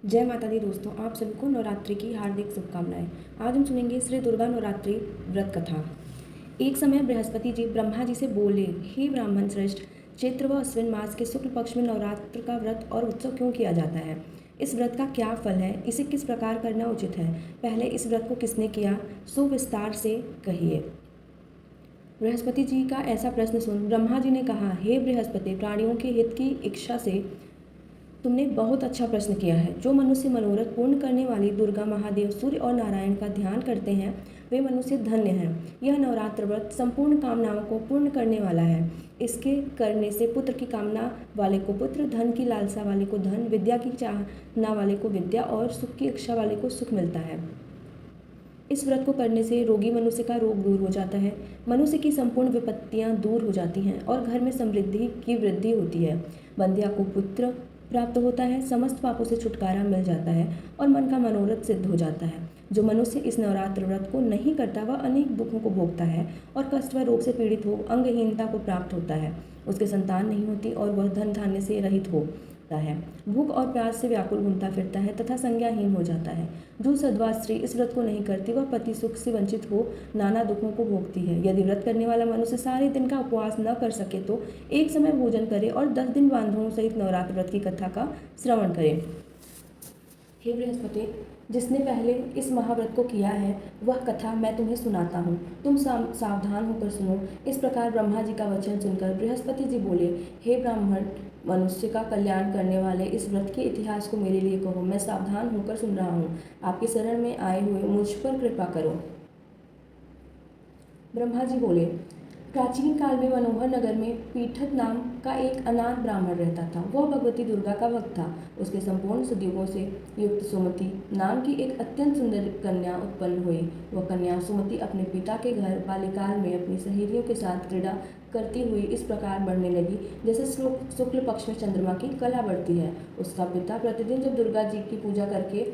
जय माता दी दोस्तों, आप सभी को नवरात्रि की हार्दिक शुभकामनाएं। आज हम सुनेंगे श्री दुर्गा नवरात्रि व्रत कथा। एक समय बृहस्पति जी ब्रह्मा जी से बोले, हे ब्राह्मण श्रेष्ठ, चैत्र व अश्विन मास के शुक्ल पक्ष में नवरात्र का व्रत और उत्सव क्यों किया जाता है? इस व्रत का क्या फल है? इसे किस प्रकार करना उचित है? पहले इस व्रत को किसने किया, सो विस्तार से कहिए। बृहस्पति जी का ऐसा प्रश्न सुन ब्रह्मा जी ने कहा, हे बृहस्पति, प्राणियों के हित की इच्छा से तुमने बहुत अच्छा प्रश्न किया है। जो मनुष्य मनोरथ पूर्ण करने वाली दुर्गा, महादेव, सूर्य और नारायण का ध्यान करते हैं वे मनुष्य धन्य हैं। यह नवरात्र व्रत संपूर्ण कामनाओं को पूर्ण करने वाला है। इसके करने से पुत्र की कामना वाले को पुत्र, धन की लालसा वाले को धन, विद्या की चाहना वाले को विद्या और सुख की इच्छा वाले को सुख मिलता है। इस व्रत को करने से रोगी मनुष्य का रोग दूर हो जाता है, मनुष्य की संपूर्ण विपत्तियां दूर हो जाती हैं और घर में समृद्धि की वृद्धि होती है। बंध्या को पुत्र प्राप्त होता है, समस्त पापों से छुटकारा मिल जाता है और मन का मनोरथ सिद्ध हो जाता है। जो मनुष्य इस नवरात्र व्रत को नहीं करता वह अनेक दुखों को भोगता है और कष्ट व रोग से पीड़ित हो अंगहीनता को प्राप्त होता है। उसके संतान नहीं होती और वह धन धान्य से रहित होता है, भूख और प्यास से व्याकुल घूमता फिरता है तथा संज्ञाहीन हो जाता है। जो सद्वा स्त्री इस व्रत को नहीं करती वह पति सुख से वंचित हो नाना दुखों को भोगती है। यदि व्रत करने वाला मनुष्य सारे दिन का उपवास न कर सके तो एक समय भोजन करे और 10 दिन बांधवों सहित नवरात्र व्रत की कथा का श्रवण करे। हे बृहस्पति, जिसने पहले इस महाव्रत को किया है वह कथा मैं तुम्हें सुनाता हूँ, तुम सावधान होकर सुनो। इस प्रकार ब्रह्मा जी का वचन सुनकर बृहस्पति जी बोले, हे ब्राह्मण, मनुष्य का कल्याण करने वाले इस व्रत के इतिहास को मेरे लिए कहो। मैं सावधान होकर सुन रहा हूँ। आपकी शरण में आए हुए मुझ पर कृपा करो। ब्रह्मा जी बोले, प्राचीन काल में मनोहर नगर में पीठत नाम का एक अनाथ ब्राह्मण रहता था। वह भगवती दुर्गा का भक्त था। उसके संपूर्ण सद्योगों से युक्त सुमति नाम की एक अत्यंत सुंदर कन्या उत्पन्न हुई। वह कन्या सुमति अपने पिता के घर बाल्यकाल में अपनी सहेलियों के साथ क्रीड़ा करती हुई इस प्रकार बढ़ने लगी जैसे शुक्ल पक्ष में चंद्रमा की कला बढ़ती है। उसका पिता प्रतिदिन जब दुर्गा जी की पूजा करके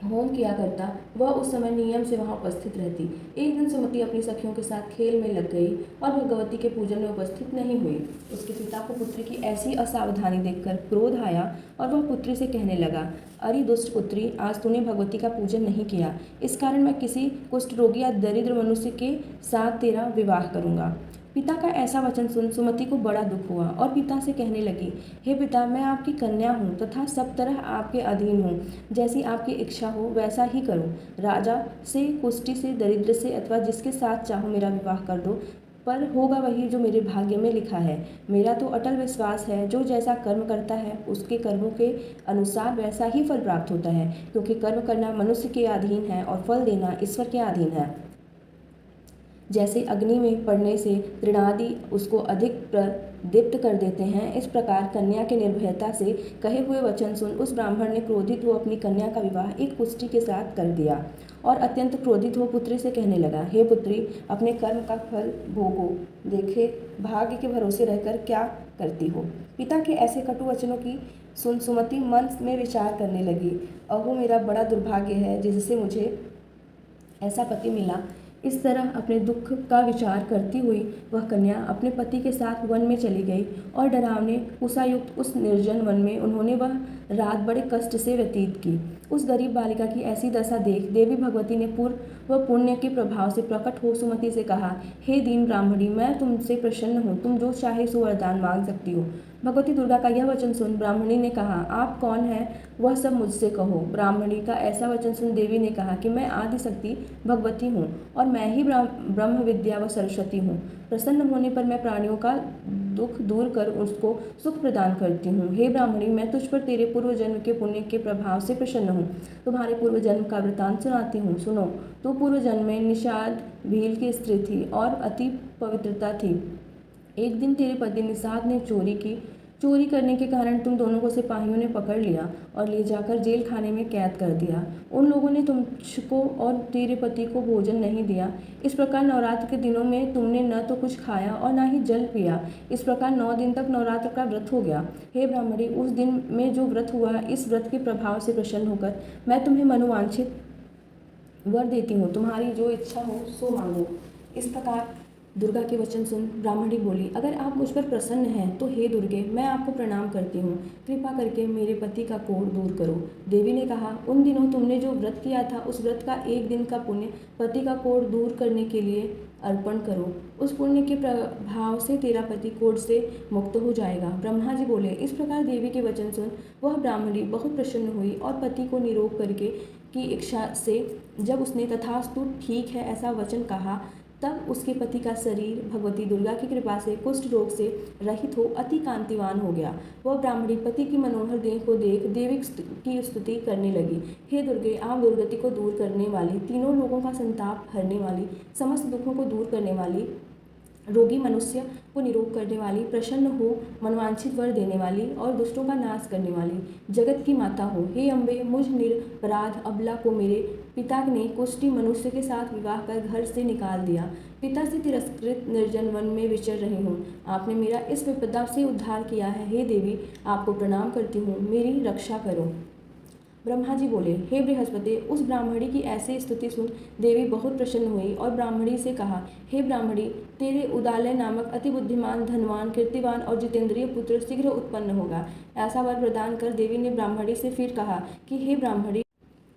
होम किया करता वह उस समय नियम से वहां उपस्थित रहती। एक दिन सुमति अपनी सखियों के साथ खेल में लग गई और भगवती के पूजन में उपस्थित नहीं हुई। उसके पिता को पुत्री की ऐसी असावधानी देखकर क्रोध आया और वह पुत्री से कहने लगा, अरे दुष्ट पुत्री, आज तूने भगवती का पूजन नहीं किया, इस कारण मैं किसी कुष्ठ रोगी या दरिद्र मनुष्य के साथ तेरा विवाह करूंगा। पिता का ऐसा वचन सुन सुमति को बड़ा दुख हुआ और पिता से कहने लगी, हे पिता, मैं आपकी कन्या हूँ तथा सब तरह आपके अधीन हूँ। जैसी आपकी इच्छा हो वैसा ही करो। राजा से, कुष्ठी से, दरिद्र से अथवा जिसके साथ चाहो मेरा विवाह कर दो, पर होगा वही जो मेरे भाग्य में लिखा है। मेरा तो अटल विश्वास है, जो जैसा कर्म करता है उसके कर्मों के अनुसार वैसा ही फल प्राप्त होता है, क्योंकि कर्म करना मनुष्य के अधीन है और फल देना ईश्वर के अधीन है। जैसे अग्नि में पड़ने से तृणादि उसको अधिक प्रदीप्त कर देते हैं, इस प्रकार कन्या के निर्भयता से कहे हुए वचन सुन उस ब्राह्मण ने क्रोधित हो अपनी कन्या का विवाह एक कुष्ठी के साथ कर दिया और अत्यंत क्रोधित हो पुत्री से कहने लगा, हे पुत्री, अपने कर्म का फल भोगो, देखे भाग्य के भरोसे रहकर क्या करती हो। पिता के ऐसे कटु वचनों की सुन सुमति मन में विचार करने लगी, अहो मेरा बड़ा दुर्भाग्य है जिससे मुझे ऐसा पति मिला। इस तरह अपने दुख का विचार करती हुई वह कन्या अपने पति के साथ वन में चली गई और डरावने उषायुक्त उस निर्जन वन में उन्होंने वह रात बड़े कष्ट से व्यतीत की। उस गरीब बालिका की ऐसी दशा देख देवी भगवती ने पूर्व व पुण्य के प्रभाव से प्रकट हो सुमति से कहा, हे दीन ब्राह्मणी, मैं तुमसे प्रसन्न हूँ, तुम जो चाहे सो वरदान मांग सकती हो। भगवती दुर्गा का यह वचन सुन ब्राह्मणी ने कहा, आप कौन है वह सब मुझसे कहो। ब्राह्मणी का ऐसा वचन सुन देवी ने कहा कि मैं आदिशक्ति भगवती हूँ और मैं ही ब्रह्म विद्या व सरस्वती हूँ। प्रसन्न होने पर मैं प्राणियों का दुख दूर कर उसको सुख प्रदान करती हूँ। हे ब्राह्मणी, मैं तुझ पर तेरे पूर्व जन्म के पुण्य के प्रभाव से प्रसन्न हूँ। तुम्हारे पूर्व जन्म का वृतांत सुनाती हूँ, सुनो। तो पूर्व जन्म में निषाद भील की स्त्री थी और अति पवित्रता थी। एक दिन तेरे पति निषाद ने चोरी की। चोरी करने के कारण तुम दोनों को सिपाहियों ने पकड़ लिया और ले जाकर जेल खाने में कैद कर दिया। उन लोगों ने तुमको और तेरे पति को भोजन नहीं दिया। इस प्रकार नवरात्र के दिनों में तुमने न तो कुछ खाया और न ही जल पिया। इस प्रकार 9 दिन तक नवरात्र का व्रत हो गया। हे ब्राह्मणी, उस दिन में जो व्रत हुआ, इस व्रत के प्रभाव से प्रसन्न होकर मैं तुम्हें मनोवांछित वर देती हूँ। तुम्हारी जो इच्छा हो सो मांगो। इस प्रकार दुर्गा के वचन सुन ब्राह्मणी बोली, अगर आप मुझ पर प्रसन्न हैं तो हे दुर्गे, मैं आपको प्रणाम करती हूँ। कृपा करके मेरे पति का कोढ़ दूर करो। देवी ने कहा, उन दिनों तुमने जो व्रत किया था उस व्रत का एक दिन का पुण्य पति का कोढ़ दूर करने के लिए अर्पण करो। उस पुण्य के प्रभाव से तेरा पति कोढ़ से मुक्त हो जाएगा। ब्रह्मा जी बोले, इस प्रकार देवी के वचन सुन वह ब्राह्मणी बहुत प्रसन्न हुई और पति को निरोग करके की इच्छा से जब उसने तथास्तु ठीक है ऐसा वचन कहा, तब उसके पति का शरीर भगवती दुर्गा की कृपा से कुष्ठ रोग से रहित हो अति कांतिवान हो गया। वह ब्राह्मणी पति की मनोहर देह को देख देवी की स्तुति करने लगी। हे दुर्गे, आप दुर्गति को दूर करने वाली, तीनों लोगों का संताप हरने वाली, समस्त दुखों को दूर करने वाली, रोगी मनुष्य को निरोग करने वाली, प्रसन्न हो मनवांछित वर देने वाली और दुष्टों का नाश करने वाली, जगत की माता हो। हे अम्बे, मुझ निरपराध अबला को मेरे पिता ने कुष्ठी मनुष्य के साथ विवाह कर घर से निकाल दिया। पिता से तिरस्कृत निर्जन वन में विचर रही हूँ। आपने मेरा इस विपदा से उद्धार किया है। हे देवी, आपको प्रणाम करती हूँ, मेरी रक्षा करो। ब्रह्मा जी बोले, हे बृहस्पति, उस ब्राह्मणी की ऐसी स्तुति सुन देवी बहुत प्रसन्न हुई और ब्राह्मणी से कहा, हे ब्राह्मणी, तेरे उदालय नामक अति बुद्धिमान, धनवान, कीर्तिवान और जितेंद्रिय पुत्र शीघ्र उत्पन्न होगा। ऐसा वर प्रदान कर देवी ने ब्राह्मणी से फिर कहा कि हे ब्राह्मणी,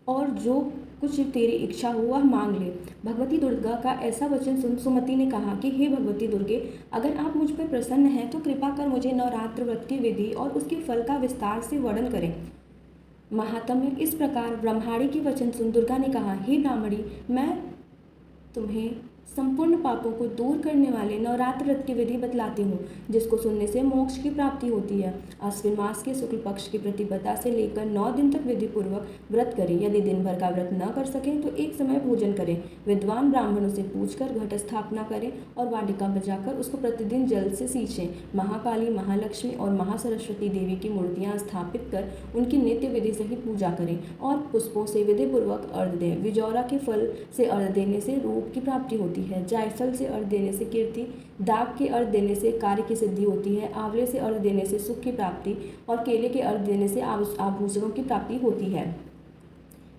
और जो कुछ तेरी इच्छा हो वह मांग ले। भगवती दुर्गा का ऐसा वचन सुन सुमति ने कहा कि हे भगवती दुर्गे, अगर आप मुझ पर प्रसन्न हैं तो कृपा कर मुझे नवरात्र व्रत की विधि और उसके फल का विस्तार से वर्णन करें। महात्म्य इस प्रकार ब्रह्माणी के वचन सुन दुर्गा ने कहा, हे ब्राह्मणी, मैं तुम्हें संपूर्ण पापों को दूर करने वाले नवरात्र व्रत की विधि बतलाती हूँ, जिसको सुनने से मोक्ष की प्राप्ति होती है। अश्विन मास के शुक्ल पक्ष की प्रतिपदा से लेकर 9 दिन तक विधि पूर्वक व्रत करें। यदि दिन भर का व्रत न कर सकें तो एक समय भोजन करें। विद्वान ब्राह्मणों से पूछकर घट स्थापना करें और वाटिका बजाकर उसको प्रतिदिन जल से सींचें। महाकाली, महालक्ष्मी और महासरस्वती देवी की मूर्तियाँ स्थापित कर उनकी नित्य विधि सहित पूजा करें और पुष्पों से विधि पूर्वक अर्घ दें। विजौरा के फल से अर्घ देने से रूप की प्राप्ति होती है। जायफल से अर्घ देने से कीर्ति, दाग के अर्घ देने से कार्य की सिद्धि होती है। आंवले से अर्घ देने से सुख की प्राप्ति और केले के अर्घ देने से आभूषणों की प्राप्ति होती है।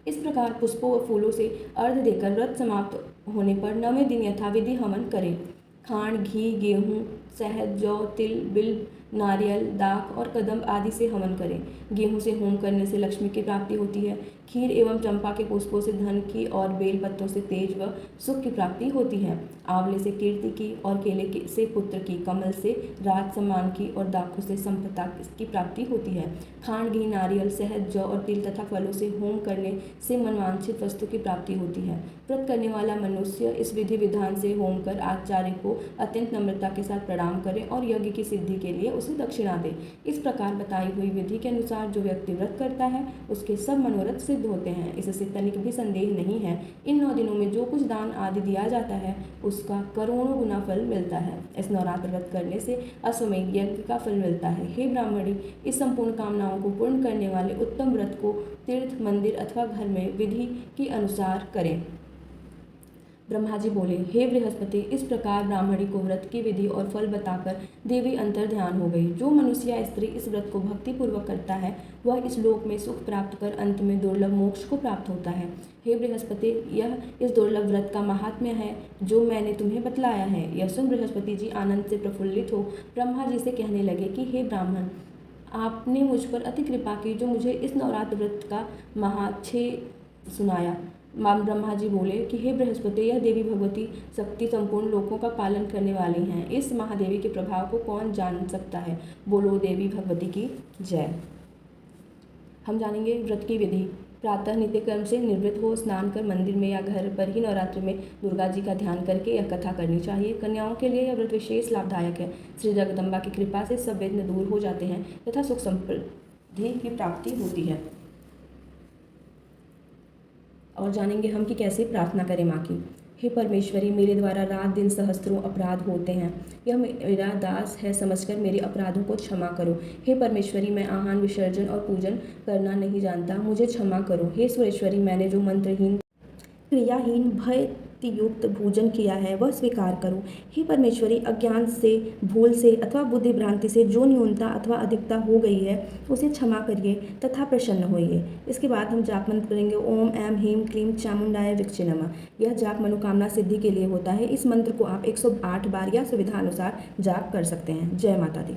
इस प्रकार पुष्पों व फूलों से अर्घ देकर व्रत समाप्त होने पर 9वें दिन यथाविधि हवन करें। खांड, घी, गेहूँ, शहद, जौ, तिल, बिल्व, नारियल, दाख और कदम्ब आदि से हवन करें। गेहूं से होम करने से लक्ष्मी की प्राप्ति होती है। खीर एवं चंपा के पुष्पों से धन की और बेल पत्तों से तेज व सुख की प्राप्ति होती है। आंवले से कीर्ति की और केले से पुत्र की, कमल से राज सम्मान की और दाखों से संपदा की प्राप्ति होती है। खांड, घी, नारियल, शहद, जौ और तिल तथा फलों से होम करने से मनवांछित वस्तु की प्राप्ति होती है। व्रत करने वाला मनुष्य इस विधि विधान से होम कर आचार्य को अत्यंत नम्रता के साथ प्रणाम करे और यज्ञ की सिद्धि के लिए उसे दक्षिणा दे। इस प्रकार बताई हुई विधि के अनुसार जो व्यक्ति व्रत करता है उसके सब मनोरथ सिद्ध होते हैं। इससे तनिक भी संदेह नहीं है। इन 9 दिनों में जो कुछ दान आदि दिया जाता है उसका करोड़ों गुना फल मिलता है। इस नवरात्र व्रत करने से अश्वमेध यज्ञ का फल मिलता है। हे ब्राह्मणी, इस संपूर्ण कामनाओं को पूर्ण करने वाले उत्तम व्रत को तीर्थ, मंदिर अथवा घर में विधि के अनुसार करें। ब्रह्मा जी बोले, हे बृहस्पति, इस प्रकार ब्राह्मणी को व्रत की विधि और फल बताकर देवी अंतर ध्यान हो गई। जो मनुष्य या स्त्री इस व्रत को भक्ति पूर्वक करता है वह इस लोक में सुख प्राप्त कर अंत में दुर्लभ मोक्ष को प्राप्त होता है। हे बृहस्पति, यह इस दुर्लभ व्रत का महात्म्य है जो मैंने तुम्हें बतलाया है। यह सुन बृहस्पति जी आनंद से प्रफुल्लित हो ब्रह्मा जी से कहने लगे कि हे ब्राह्मण, आपने मुझ पर अति कृपा की जो मुझे इस नवरात्र व्रत का महात्म्य सुनाया। ब्रह्मा जी बोले कि हे बृहस्पति, यह देवी भगवती शक्ति संपूर्ण लोकों का पालन करने वाली हैं। इस महादेवी के प्रभाव को कौन जान सकता है। बोलो देवी भगवती की जय। हम जानेंगे व्रत की विधि। प्रातः नित्य कर्म से निवृत्त हो स्नान कर मंदिर में या घर पर ही नवरात्र में दुर्गा जी का ध्यान करके यह कथा करनी चाहिए। कन्याओं के लिए यह व्रत विशेष लाभदायक है। श्री जगदम्बा की कृपा से सब विघ्न दूर हो जाते हैं तथा सुख समृद्धि की प्राप्ति होती है। और जानेंगे हम कि कैसे प्रार्थना करें माँ की। हे परमेश्वरी, मेरे द्वारा रात दिन सहस्त्रों अपराध होते हैं। यह मेरा दास है समझकर मेरे अपराधों को क्षमा करो। हे परमेश्वरी, मैं आहार विसर्जन और पूजन करना नहीं जानता, मुझे क्षमा करो। हे सुरेश्वरी, मैंने जो मंत्रहीन, क्रियाहीन, भय युक्त भोजन किया है वह स्वीकार करो। हे परमेश्वरी, अज्ञान से, भूल से अथवा बुद्धि भ्रांति से जो न्यूनता अथवा अधिकता हो गई है उसे क्षमा करिए तथा प्रसन्न होइए। इसके बाद हम जाप मंत्र करेंगे, ओम ऐम ह्रीं क्लीं चामुंडाय विच्चे नमः। यह जाप मनोकामना सिद्धि के लिए होता है। इस मंत्र को आप 108 बार या सुविधा अनुसार जाप कर सकते हैं। जय माता दी।